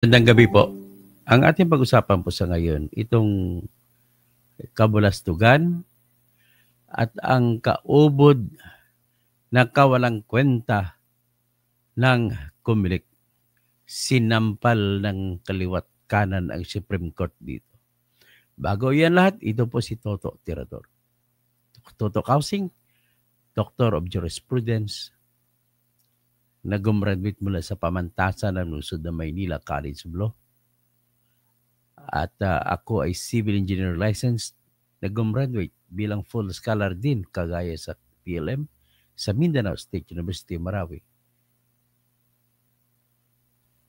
Magandang gabi po. Ang ating pag-usapan po sa ngayon, itong kabulastugan at ang kaubod na kawalang kwenta ng Comelec. Sinampal ng kaliwat kanan ang Supreme Court dito. Bago yan lahat, ito po si Toto Tirador. Toto Kausing, Doctor of Jurisprudence, nag-graduate mula sa pamantasan ng lungsod ng Maynila College of Law. At ako ay civil engineer licensed, nag-graduate bilang full scholar din kagaya sa PLM sa Mindanao State University, Marawi.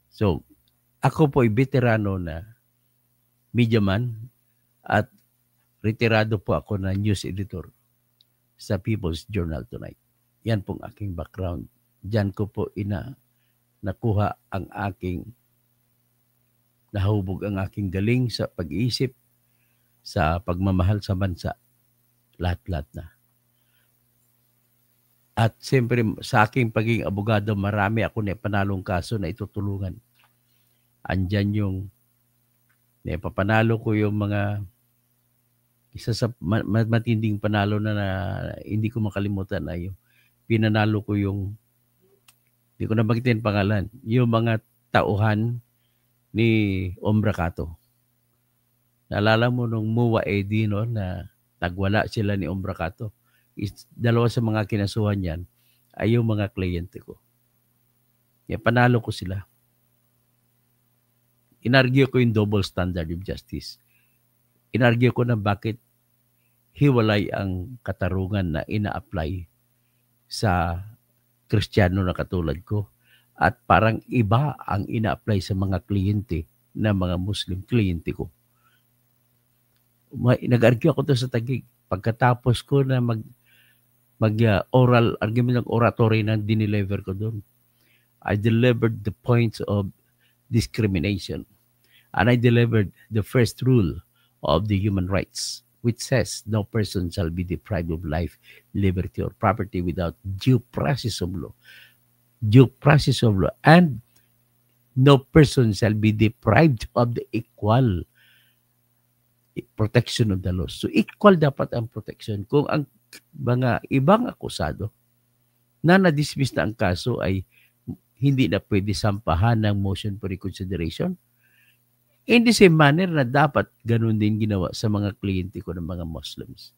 So, ako po ay veterano na media man at retirado po ako na news editor sa People's Journal Tonight. Yan pong aking background. Diyan ko po nakuha ang aking nahubog ang aking galing sa pag-iisip, sa pagmamahal sa bansa. Lahat-lahat na. At siyempre sa aking pagiging abogado, marami ako na panalong kaso na itutulungan. Andyan yung papanalo ko yung mga isa sa matinding panalo na hindi ko makalimutan na yung pinanalo ko yung hindi ko nabagitin pangalan, yung mga tauhan ni Ombrakato. Naalala mo nung Muwa Edi no, na nagwala sila ni Ombrakato. Dalawa sa mga kinasuhan yan ay yung mga kliyente ko. Panalo ko sila. Inargue ko yung double standard of justice. Inargue ko na bakit hiwalay ang katarungan na ina-apply sa Kristiyano na katulad ko at parang iba ang ina-apply sa mga kliyente na mga Muslim kliyente ko. Nag-argue ako to sa Taguig. Pagkatapos ko na oral argument ng oratory na dineliver ko doon, I delivered the points of discrimination. And I delivered the first rule of the human rights, which says no person shall be deprived of life, liberty, or property without due process of law. Due process of law. And no person shall be deprived of the equal protection of the law. So equal dapat ang protection. Kung ang mga ibang akusado na na-dismiss na ang kaso ay hindi na pwede sampahan ng motion for reconsideration, in the same manner na dapat ganun din ginawa sa mga kliyente ko ng mga Muslims.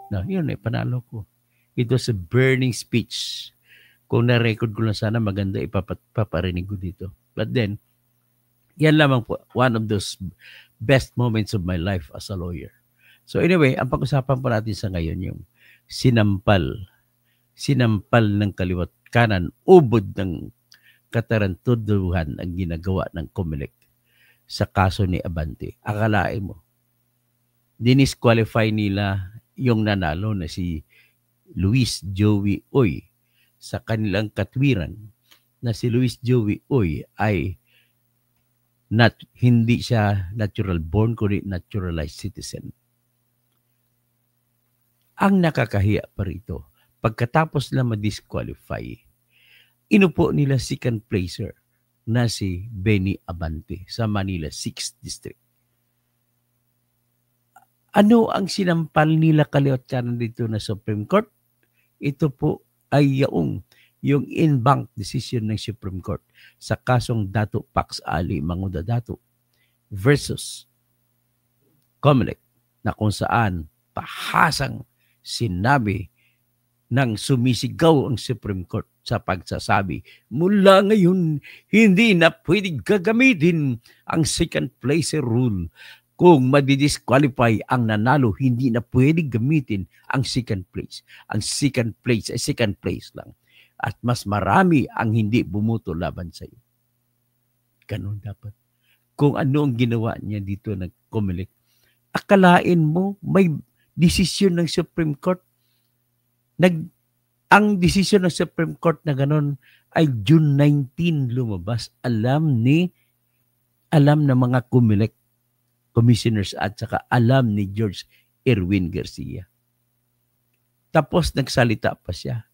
Now, yun panalo ko. It was a burning speech. Kung na-record ko lang sana, maganda ipaparinig ko dito. But then, yan lamang po, one of those best moments of my life as a lawyer. So anyway, ang pag-usapan po natin sa ngayon yung sinampal ng kaliwat kanan, ubod ng katarantuduhan ang ginagawa ng Comelec sa kaso ni Abante. Akalain mo, dinisqualify nila yung nanalo na si Luis Joey Uy sa kanilang katwiran na si Luis Joey Uy ay hindi siya natural born, kundi naturalized citizen. Ang nakakahiya pa rito, pagkatapos na ma-disqualify, inupo nila second placer na si Benny Abante sa Manila 6th District. Ano ang sinampal nila kaliwat kanan dito na Supreme Court? Ito po ay yung in-bank decision ng Supreme Court sa kasong Dato Pax Ali Manguda Dato versus Comelec na kung saan pahasang sinabi ng sumisigaw ang Supreme Court sa pagsasabi, mula ngayon, hindi na pwedeng gagamitin ang second placer rule. Kung madidisqualify ang nanalo, hindi na pwedeng gamitin ang second place. Ang second place ay second place lang. At mas marami ang hindi bumuto laban sa iyo. Ganun dapat. Kung ano ang ginawa niya dito ng Comelec, akalain mo may desisyon ng Supreme Court ang desisyon ng Supreme Court na ganun ay June 19 lumabas. Alam ng mga Comelec commissioners at saka alam ni George Erwin Garcia. Tapos nagsalita pa siya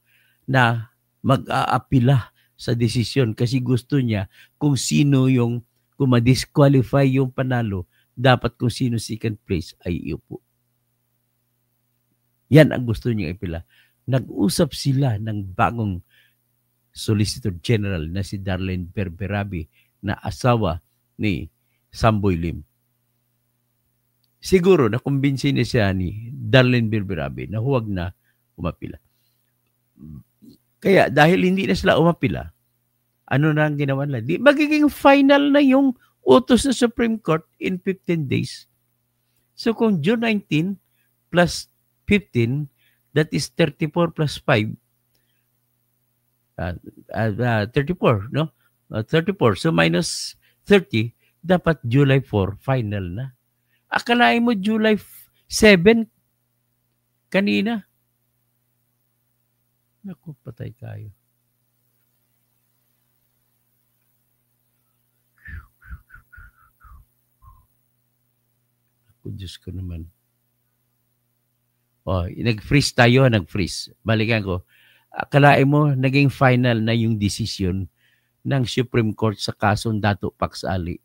na mag-aapila sa desisyon kasi gusto niya kung sino yung Kung ma-disqualify yung panalo, dapat kung sino second place ay iupo. Yan ang gusto niya ipila. Nag-usap sila ng bagong Solicitor General na si Darlene Berberabi na asawa ni Samboy Lim. Siguro nakumbinsi niya siya ni Darlene Berberabi na huwag na umapila. Kaya dahil hindi na sila umapila, ano na ang ginawa nila? Di magiging final na yung utos ng Supreme Court in 15 days. So kung June 19 plus 15, that is 34 plus 5, 34, no? 34. So minus 30, dapat July 4, final na. Akalain mo July 7 kanina. Naku, patay tayo. Ako, Diyos ko naman. Nag-freeze tayo, nag-freeze. Balikan ko. Akalain mo, naging final na yung decision ng Supreme Court sa kasong Dato Pax Ali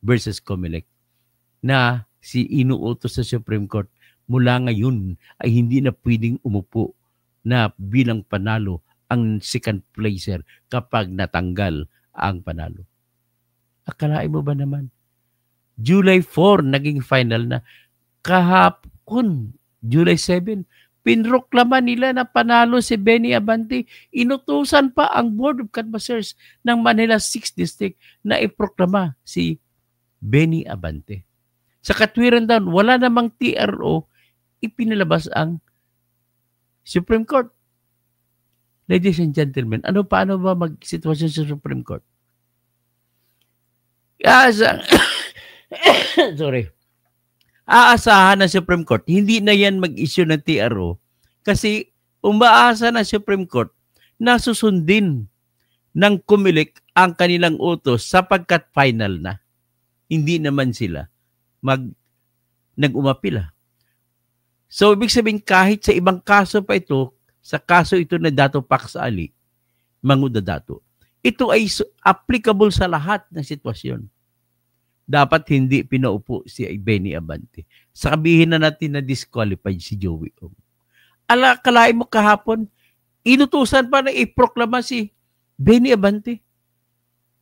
versus Comelec na si inuutos sa Supreme Court mula ngayon ay hindi na pwedeng umupo na bilang panalo ang second placer kapag natanggal ang panalo. Akalain mo ba naman? July 4 naging final na. Kahapon, July 7, pinroklama nila na panalo si Benny Abante. Inutusan pa ang Board of Canvassers ng Manila 6th District na iproklama si Benny Abante. Sa katwiran daw, wala namang TRO, ipinalabas ang Supreme Court. Ladies and gentlemen, paano ba mag-sitwasyon sa Supreme Court? Sorry. Aasahan ng Supreme Court, hindi na yan mag-issue ng TRO kasi umaasa ng Supreme Court na susundin ng Comelec ang kanilang utos sapagkat final na. Hindi naman sila nag-umapila. So, ibig sabihin kahit sa ibang kaso pa ito, sa kaso ito na Dato Pax Ali, Manguda Dato, ito ay applicable sa lahat ng sitwasyon. Dapat hindi pinaupo si Benny Abante. Sabihin na natin na disqualified si Joey Ong. Kalain mo kahapon, inutusan pa na iproklama si Benny Abante.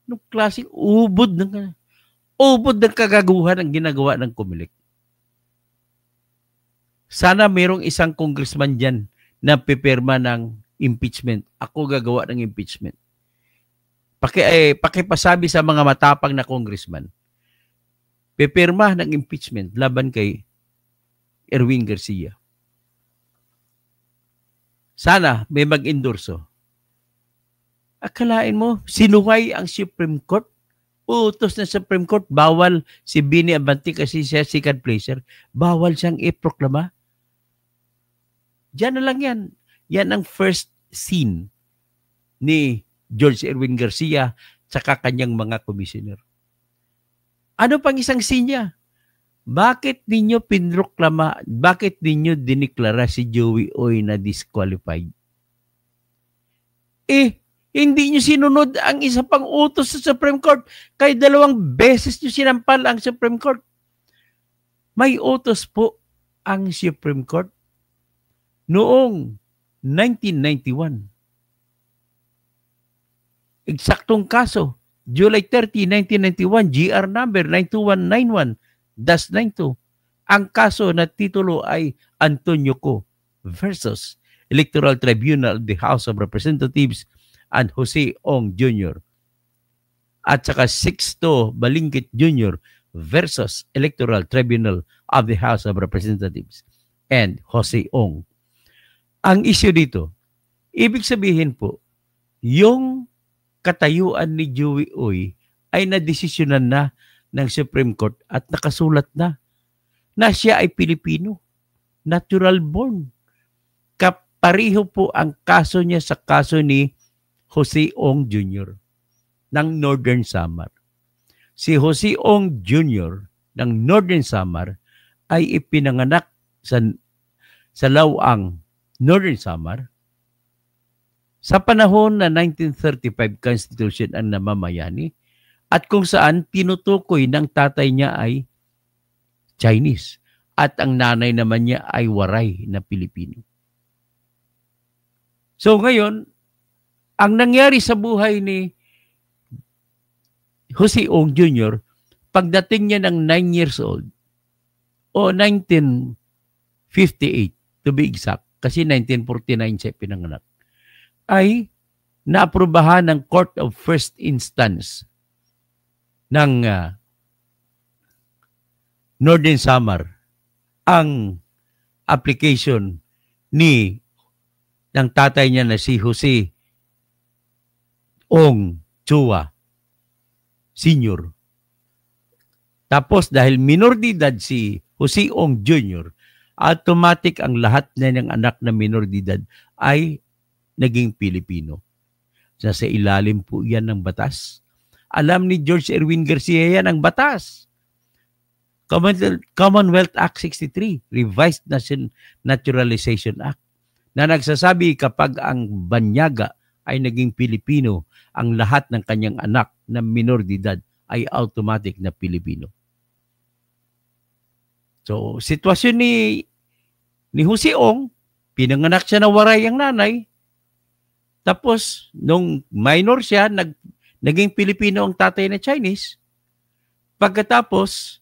Nung klaseng ubod ng kagaguhan ang ginagawa ng Comelec. Sana mayroong isang congressman dyan na pipirma ng impeachment. Ako gagawa ng impeachment. Pakipasabi sa mga matapang na congressman. Pipirma ng impeachment laban kay Erwin Garcia. Sana may mag-endorso. Akalain mo, sinuway ang Supreme Court. Utos ng Supreme Court, bawal si Benny Abante kasi siya second placer. Bawal siyang iproklama. Diyan na lang yan. Yan ang first scene ni George Erwin Garcia sa kanyang mga commissioner. Ano pang isang sinya? Bakit ninyo pinroklama, bakit ninyo diniklara si Joey Oy na disqualified? Hindi nyo sinunod ang isa pang utos sa Supreme Court. Kaya 2 beses nyo sinampal ang Supreme Court. May utos po ang Supreme Court noong 1991. Eksaktong kaso. July 30, 1991, GR number 92191-92. Ang kaso na titulo ay Antonio Co. versus Electoral Tribunal of the House of Representatives and Jose Ong Jr. At saka Sixto Balingkit Jr. versus Electoral Tribunal of the House of Representatives and Jose Ong. Ang issue dito, ibig sabihin po, yung katayuan ni Joey Oy ay nadesisyonan na ng Supreme Court at nakasulat na siya ay Pilipino, natural born. Kapareho po ang kaso niya sa kaso ni Jose Ong Jr. ng Northern Samar. Si Jose Ong Jr. ng Northern Samar ay ipinanganak sa Lawang, Northern Samar. Sa panahon na 1935 Constitution ang namamayani at kung saan tinutukoy ng tatay niya ay Chinese at ang nanay naman niya ay waray na Pilipino. So ngayon, ang nangyari sa buhay ni Jose Ong Jr., pagdating niya ng 9 years old, o 1958 to be exact, kasi 1949 siya pinanganak, ay naaprubahan ng Court of First Instance ng Northern Samar ang application ng tatay niya na si Jose Ong Chua Sr. Tapos dahil minor de edad si Jose Ong Jr., automatic ang lahat na niyang anak na minor de edad ay naging Pilipino. Sa ilalim po yan ng batas. Alam ni George Erwin Garcia yan ang batas. Commonwealth Act 63, Revised Naturalization Act, na nagsasabi kapag ang banyaga ay naging Pilipino, ang lahat ng kanyang anak na minor de edad ay automatic na Pilipino. So, sitwasyon ni Jose Ong, pinanganak siya na waray ang nanay, tapos nung minor siya, naging Pilipino ang tatay na Chinese. Pagkatapos,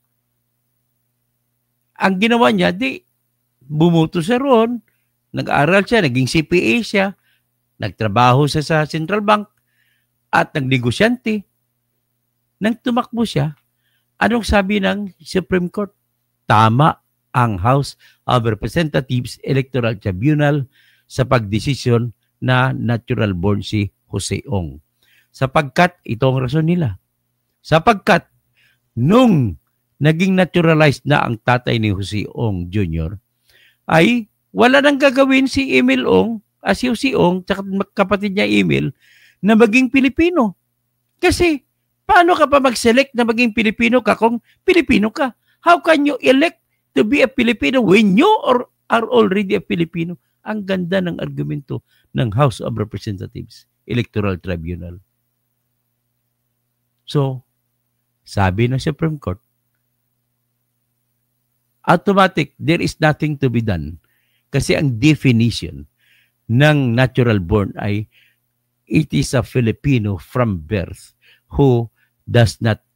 ang ginawa niya, bumuto siya roon, nag-aral siya, naging CPA siya, nagtrabaho siya sa Central Bank, at nagnegosyante. Nang tumakbo siya, anong sabi ng Supreme Court? Tama ang House of Representatives Electoral Tribunal sa pagdesisyon na natural born si Jose Ong. Sapagkat, ito ang rason nila. Sapagkat, nung naging naturalized na ang tatay ni Jose Ong Jr., ay wala nang gagawin si Emil Ong, si Jose Ong, tsaka kapatid niya Emil, na maging Pilipino. Kasi, paano ka pa mag-select na maging Pilipino ka kung Pilipino ka? How can you elect to be a Filipino when you are already a Filipino? Ang ganda ng argumento ng House of Representatives Electoral Tribunal. So, sabi ng Supreme Court, automatic, there is nothing to be done. Kasi ang definition ng natural born ay it is a Filipino from birth who does not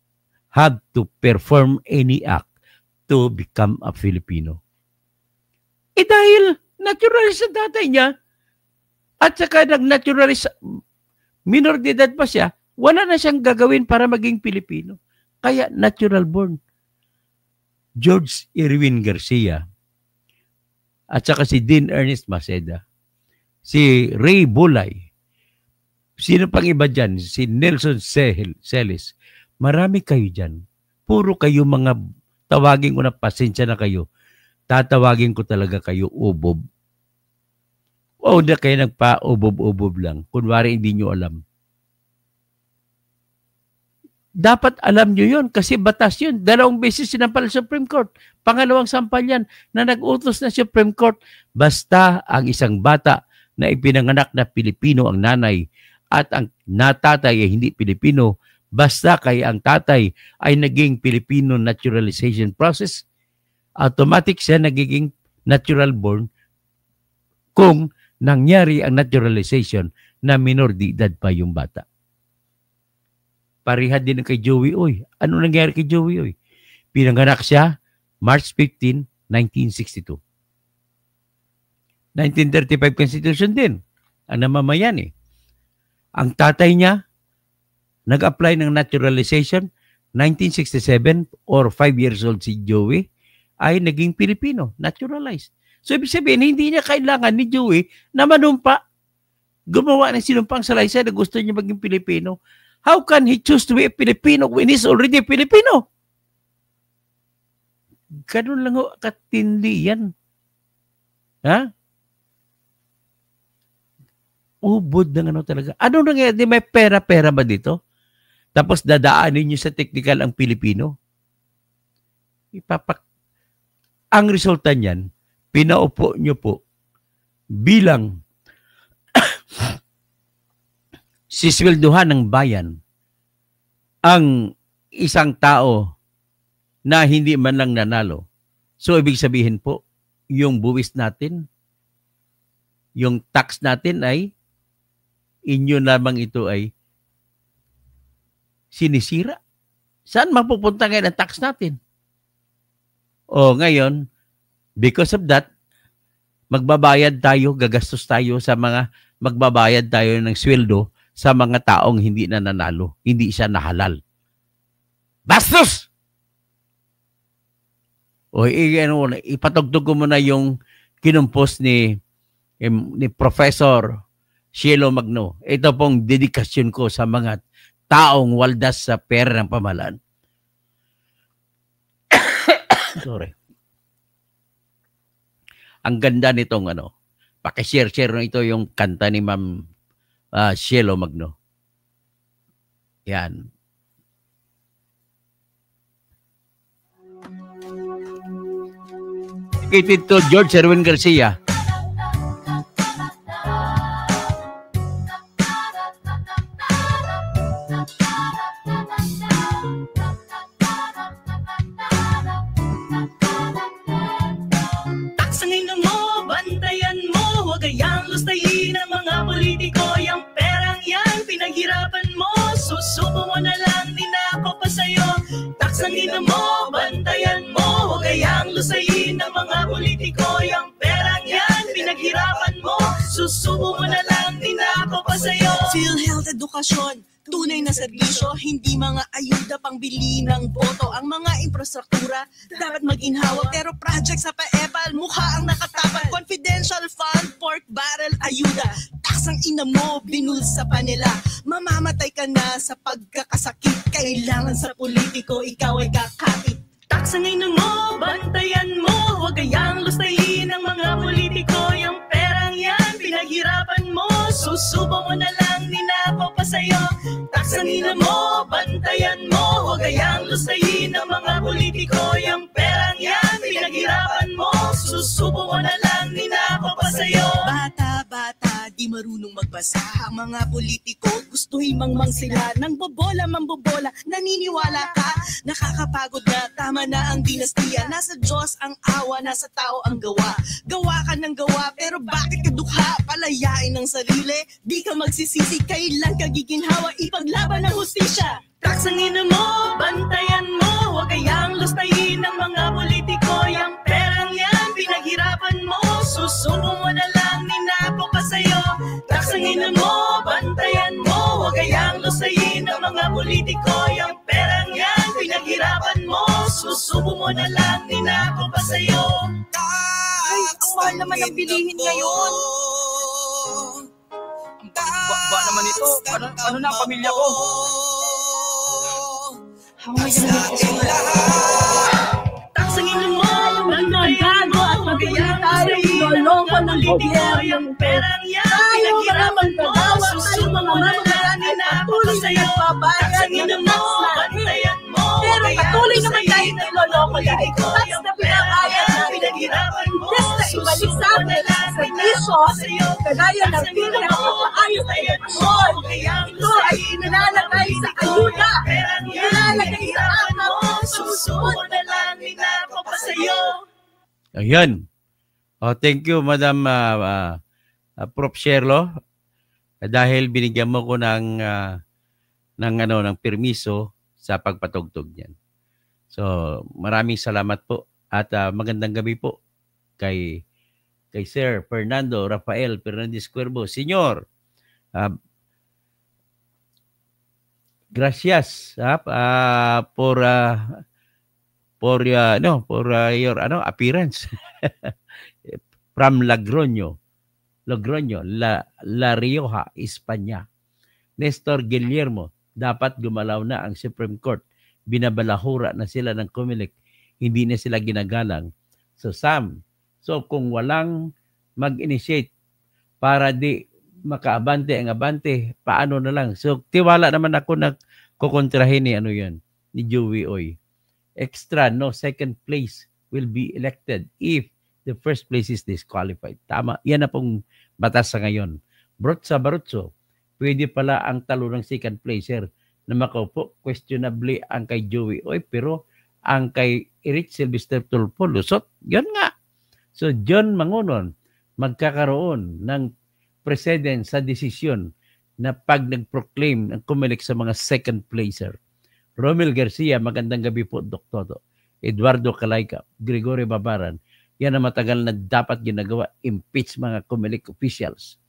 have to perform any act to become a Filipino. Dahil naturalized sa tatay niya at saka nag-naturalized minor de edad pa siya, wala na siyang gagawin para maging Pilipino. Kaya natural born. George Erwin Garcia at saka si Dean Ernest Maceda, si Ray Bulay, sino pang iba dyan, si Nelson Celis, marami kayo dyan. Puro kayo mga, tawagin ko na pasensya na kayo, tatawagin ko talaga kayo ubob. O na kayo nagpa-ubob-ubob lang, kunwari hindi nyo alam. Dapat alam nyo yun kasi batas yun. 2 beses sinampal sa Supreme Court. Pangalawang sampal yan na nag-utos na Supreme Court. Basta ang isang bata na ipinanganak na Pilipino ang nanay at ang natatay ay hindi Pilipino, basta kaya ang tatay ay naging Filipino naturalization process, automatic siya nagiging natural born kung nangyari ang naturalization na minor de edad pa yung bata. Parihad din kay Joey Oy. Ano nangyari kay Joey Oy? Pinanganak siya March 15, 1962. 1935 Constitution din ang namamayan eh. Ang tatay niya nag-apply ng naturalization 1967 or 5 years old si Joey ay naging Pilipino, naturalized. So ibig sabihin hindi niya kailangan ni Joey na manumpa. Gumawa ng sinumpang salaysay na gusto niya maging Pilipino. How can he choose to be a Filipino when he's already a Filipino? Ganun lang ho, katindi yan. Ha? Ubod ng ano talaga. Ano nangyayari? May pera-pera ba dito? Tapos dadaanin nyo sa technical ang Pilipino? Ang resulta niyan, pinaupo nyo po bilang sisweldohan ng bayan ang isang tao na hindi man lang nanalo. So, ibig sabihin po, yung buwis natin, yung tax natin ay, inyo lamang ito ay sinisira. Saan mapupunta ngayon ang tax natin? O ngayon, because of that, magbabayad tayo, gagastos tayo sa mga, magbabayad tayo ng sweldo sa mga taong hindi na nanalo, hindi siya nahalal. Bastos! O ipatugtog ko muna yung kinumpos ni Professor Cielo Magno. Ito pong dedikasyon ko sa mga taong waldas sa pera ng pamahalaan. Sorry. Ang ganda nitong paki-share na ito yung kanta ni Ma'am Cielo Magno. Yan. Dedicated to George Erwin Garcia. Susubo mo na lang, ninako pa sa'yo. Taksangin mo, bantayan mo. Huwag kayang lusayin ng mga politiko. Yung perang yan, pinaghirapan mo. Susubo mo na lang, ninako pa sa'yo. PhilHealth edukasyon, tunay na serbisyo. Hindi mga ayuda pang bili ng boto. Ang mga infrastruktura dapat mag-inhawa. Pero project sa paepal, mukha ang nakatapan. Confidential fund, pork barrel, ayuda. Taksang ina mo, binulsa pa nila. Mamamatay ka na sa pagkakasakit. Kailangan sa politiko, ikaw ay kakapit. Taksangay na mo, bantayan mo. Huwag kayang lustayin ng mga politiko. Yung perang yan, pinaghirapan mo. Susubo mo na lang, ninako pa sa'yo. Taksangay na mo, bantayan mo. Huwag kayang lustayin ng mga politiko. Yung perang yan, pinaghirapan mo. Susubo mo na lang, ninako pa sa'yo. Bata, di marunong magbasa. Ang mga politiko, gusto himangmang sila. Nang bobola, mambobola, naniniwala ka. Nakakapagod na, tama na ang dinastiya. Nasa Diyos ang awa, nasa tao ang gawa. Gawa ka ng gawa, pero bakit ka dukha? Palayain ang sarili, di ka magsisisi. Kailan ka giginhawa, ipaglaban ang hustisya. Taksangin mo, bantayan mo. Huwag kayang lustayin ng mga politiko. Yung perang yan, pinaghirapan mo. Susubo mo na lang, ninako pa sa'yo. Taksangin mo, bantayan mo. Huwag kayang lusayin ng mga politiko. Yung perang yan, pinaghirapan mo. Susubo mo na lang, ninako pa sa'yo. Ay, ang mahal naman ang bilihin ngayon. Ba naman ito? Ano na ang pamilya ko? Taksangin mo, nagagago at magiging tayo inoloko ng gobyerno. Yung perang yan, pinaghirapan mo. Susubo mo na lang, ninako pa sa'yo. Taksangin mo, bantayan mo. Pero patuloy naman tayo niloloko dahil tax na pinakaya natin. Yes, na ibalik sa atin ang servisyo, kagaya ng PhilHealth at maayos na edukasyon. Ito ay nilalagay sa ayuda, nilalagay sa amaw, susunod na lang, ninako pa sa'yo. Ayan. Thank you, Madam Prof. Sherlo. Dahil binigyan mo ko ng permiso sa pagpatugtog niyan. So, maraming salamat po at magandang gabi po kay Sir Fernando Rafael Fernandez Cuervo. Senyor, gracias for your appearance from Logroño, La Rioja, España. Nestor Guillermo, dapat gumalaw na ang Supreme Court. Binabalahura na sila ng COMELEC. Hindi na sila ginagalang. So Sam, kung walang mag-initiate para di makaabante ang abante, paano na lang? So tiwala naman ako na kukontrahin ni Joey Oy. Extra, no second place will be elected if the first place is disqualified. Tama, yan na pong batas sa ngayon. Brotsa Barutso, pwede pala ang talo ng second placer na makaupo. Questionably ang kay Joey Oy, pero ang kay Eric Sylvester Tulfo, lusot. Yun nga. So, John Mangunon, magkakaroon ng precedent sa desisyon na pag nag-proclaim ang Comelec sa mga second placer. Romel Garcia, magandang gabi po, Dr. Eduardo Calayca, Gregorio Babaran, yan ang matagal na dapat ginagawa, impeach mga Comelec officials.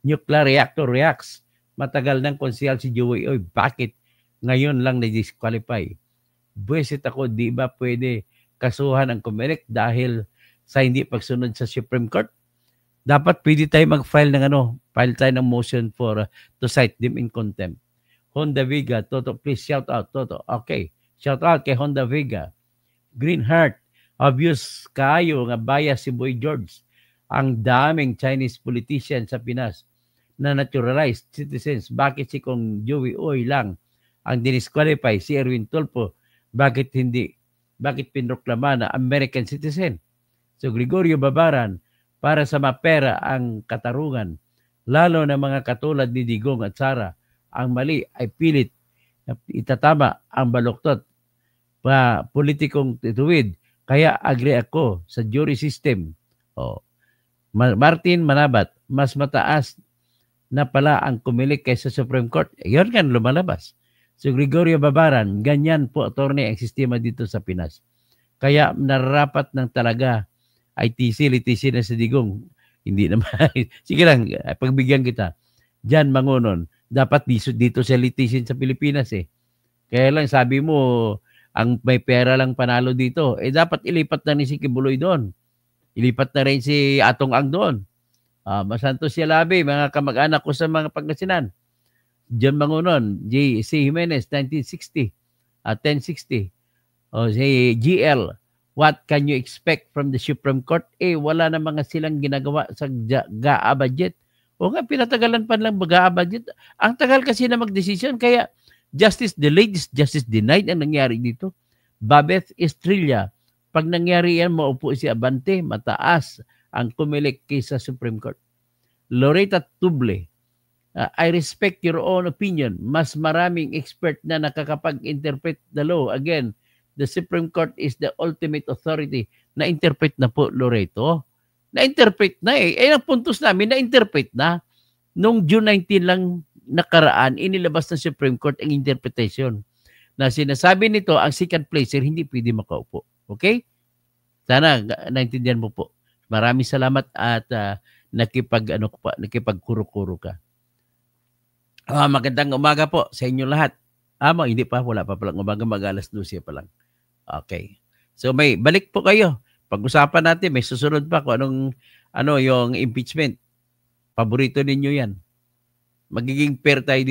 Nuclear reactor reacts, matagal ng konsyal si Joey Oy, bakit ngayon lang na-disqualify? Buwisit ako, di ba pwede kasuhan ang Comelec dahil sa hindi pagsunod sa Supreme Court? Dapat pwede tayo mag-file ng file tayo ng motion for to cite them in contempt. Honda Vega, Toto, please shout out, Toto. Okay, shout out kay Honda Vega. Green Heart, obvious kayo nga bias si Boy George. Ang daming Chinese politician sa Pinas na naturalized citizens. Bakit si kung Joey Oy lang ang dinisqualify, si Erwin Tulfo, bakit hindi? Bakit pinroklama na American citizen? So Gregorio Babaran, para sa mapera ang katarungan, lalo na mga katulad ni Digong at Sara, ang mali ay pilit itatama ang baluktot pa politikong tituwid. Kaya agree ako sa jury system. Martin Manabat, mas mataas na pala ang Comelec kaysa Supreme Court. Yun kan lumalabas. So Gregorio Babaran, ganyan po, attorney, ang sistema dito sa Pinas. Kaya nararapat ng talaga ITC, litisi na sa Digong. Hindi naman. Sige lang, pagbigyan kita. Jan Mangunon, dapat dito sa litisin sa Pilipinas eh. Kaya lang sabi mo, ang may pera lang panalo dito. Dapat ilipat na ni si Kibuloy doon. Ilipat na rin si Atong Ang doon. Masantos Yalabi, mga kamag-anak ko sa mga Pangasinan. Jan Mangunon, C. Jimenez, 1960. 1060. Si GL, what can you expect from the Supreme Court? Wala na mga silang ginagawa sa GAA budget. O nga, pinatagalan pa lang GAA budget. Ang tagal kasi na mag-decision. Kaya, justice delayed is justice denied ang nangyari dito. Babeth Estrella, pag nangyari yan, maupo si Abante, mataas ang Comelec kaysa Supreme Court. Loretta Tuble, I respect your own opinion. Mas maraming expert na nakakapag-interpret the law. Again, the Supreme Court is the ultimate authority. Na-interpret na po, Loreto. Na-interpret na eh. Ang puntos namin, na-interpret na. Nung June 19 lang nakaraan, inilabas ng Supreme Court ang interpretation. Na sinasabi nito, ang second placer, hindi pwede makaupo. Okay? Sana, naintindihan mo po. Maraming salamat at nakipagkuro-kuro ka. Magandang umaga po sa inyo lahat. Hindi pa, wala pa palang umaga, mag-alas 12 pa lang. Okay. So may balik po kayo. Pag-usapan natin, may susunod pa kung yung impeachment. Paborito ninyo yan. Magiging fair tayo dito.